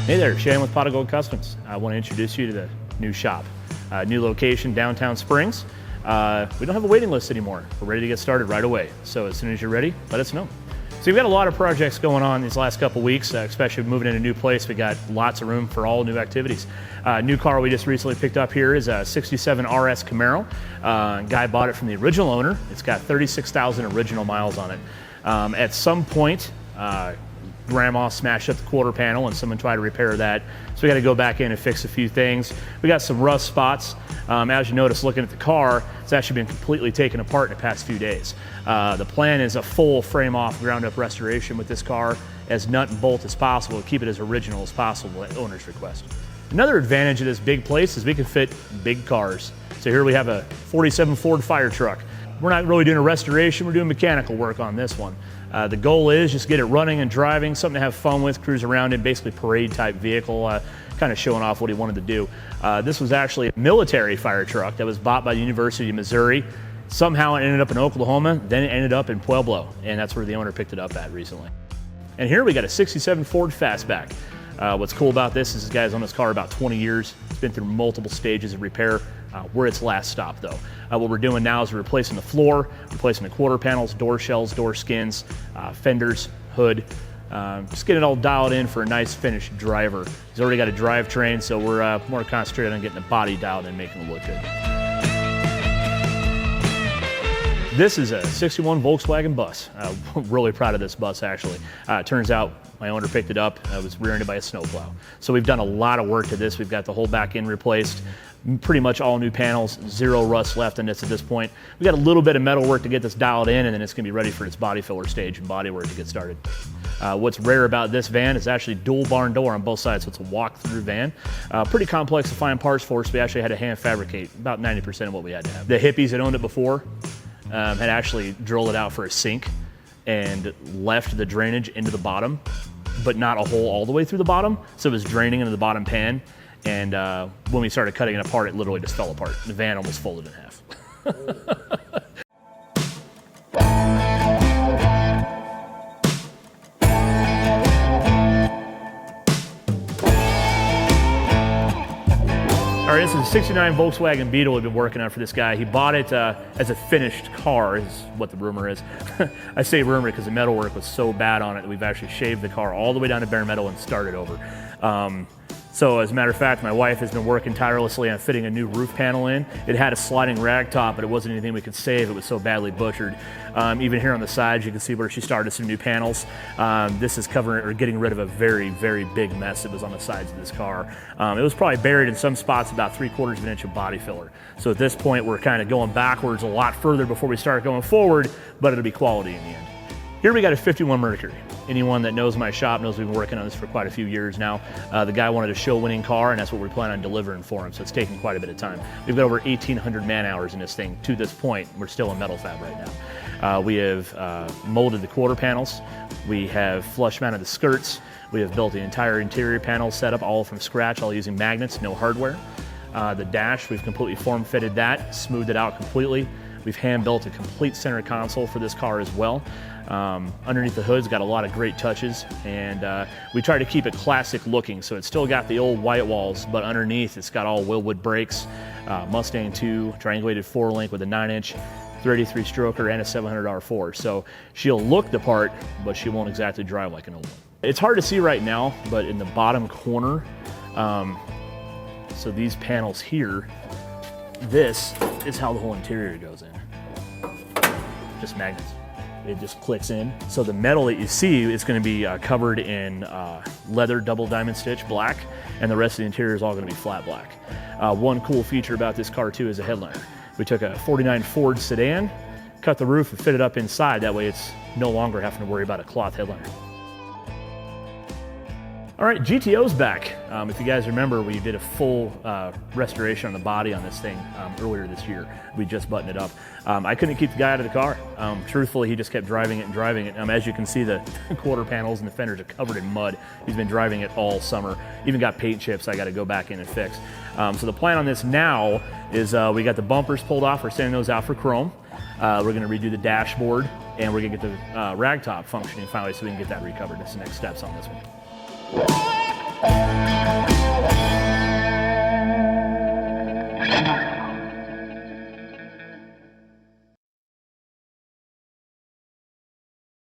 Hey there, Shannon with Pot of Gold Customs. I want to introduce you to the new shop. New location, downtown Springs. We don't have a waiting list anymore. We're ready to get started right away. So as soon as you're ready, let us know. So we've got a lot of projects going on these last couple weeks, especially moving in a new place. We got lots of room for all new activities. New car we just recently picked up here is a 67 RS Camaro. Guy bought it from the original owner. It's got 36,000 original miles on it. At some point, Grandma smashed up the quarter panel and someone tried to repair that. So we got to go back in and fix a few things. We got some rust spots. As you notice looking at the car, it's actually been completely taken apart in the past few days. The plan is a full frame off ground up restoration with this car, as nut and bolt as possible to keep it as original as possible at owner's request. Another advantage of this big place is we can fit big cars. So here we have a 47 Ford Firetruck. We're not really doing a restoration, we're doing mechanical work on this one. The goal is just get it running and driving, something to have fun with, cruise around in, basically parade type vehicle, kind of showing off what he wanted to do. This was actually a military fire truck that was bought by the University of Missouri. Somehow it ended up in Oklahoma, then it ended up in Pueblo, and that's where the owner picked it up at recently. And here we got a 67 Ford Fastback. What's cool about this is this guy's on this car about 20 years. It's been through multiple stages of repair. We're its last stop though. What we're doing now is we're replacing the floor, replacing the quarter panels, door shells, door skins, fenders, hood. Just getting it all dialed in for a nice finished driver. He's already got a drivetrain, so we're more concentrated on getting the body dialed in, making it look good. This is a 61 Volkswagen Bus. Really proud of this bus actually. Turns out my owner picked it up. It was rear-ended by a snowplow. So we've done a lot of work to this. We've got the whole back end replaced. Pretty much all new panels, zero rust left in this at this point. We got a little bit of metal work to get this dialed in, and then it's gonna be ready for its body filler stage and body work to get started. What's rare about this van is actually dual barn door on both sides, so it's a walk-through van. Pretty complex to find parts for, so we actually had to hand fabricate about 90% of what we had to have. The hippies that owned it before had actually drilled it out for a sink and left the drainage into the bottom, but not a hole all the way through the bottom, so it was draining into the bottom pan. And when we started cutting it apart, it literally just fell apart. The van almost folded in half. All right, this is a 69 Volkswagen Beetle we've been working on for this guy. He bought it as a finished car, is what the rumor is. I say rumor because the metal work was so bad on it that we've actually shaved the car all the way down to bare metal and started over. So as a matter of fact, my wife has been working tirelessly on fitting a new roof panel in. It had a sliding rag top, but it wasn't anything we could save. It was so badly butchered. Even here on the sides, you can see where she started some new panels. This is covering or getting rid of a very, very big mess that was on the sides of this car. It was probably buried in some spots about 3/4 of an inch of body filler. So at this point, we're kind of going backwards a lot further before we start going forward, but it'll be quality in the end. Here we got a 51 Mercury. Anyone that knows my shop knows we've been working on this for quite a few years now. The guy wanted a show-winning car, and that's what we plan on delivering for him, so it's taken quite a bit of time. We've got over 1,800 man-hours in this thing to this point. We're still in metal fab right now. We have molded the quarter panels. We have flush-mounted the skirts. We have built the entire interior panel set up all from scratch, all using magnets, no hardware. The dash, we've completely form-fitted that, smoothed it out completely. We've hand-built a complete center console for this car as well. Underneath the hood's got a lot of great touches, and we try to keep it classic looking, so it's still got the old white walls, but underneath it's got all Willwood brakes, Mustang 2, triangulated 4-link with a 9-inch 383 stroker and a 700 R4. So she'll look the part, but she won't exactly drive like an old one. It's hard to see right now, but in the bottom corner, so these panels here, this is how the whole interior goes in. Just magnets. It just clicks in. So the metal that you see is going to be covered in leather double diamond stitch black, and the rest of the interior is all going to be flat black. One cool feature about this car too is a headliner. We took a 49 Ford sedan, cut the roof and fit it up inside. That way it's no longer having to worry about a cloth headliner. All right, GTO's back. If you guys remember, we did a full restoration on the body on this thing earlier this year. We just buttoned it up. I couldn't keep the guy out of the car. Truthfully, he just kept driving it and driving it. As you can see, the quarter panels and the fenders are covered in mud. He's been driving it all summer. Even got paint chips I got to go back in and fix. So the plan on this now is we got the bumpers pulled off. We're sending those out for chrome. We're going to redo the dashboard, and we're going to get the rag top functioning finally so we can get that recovered. That's the next steps on this one.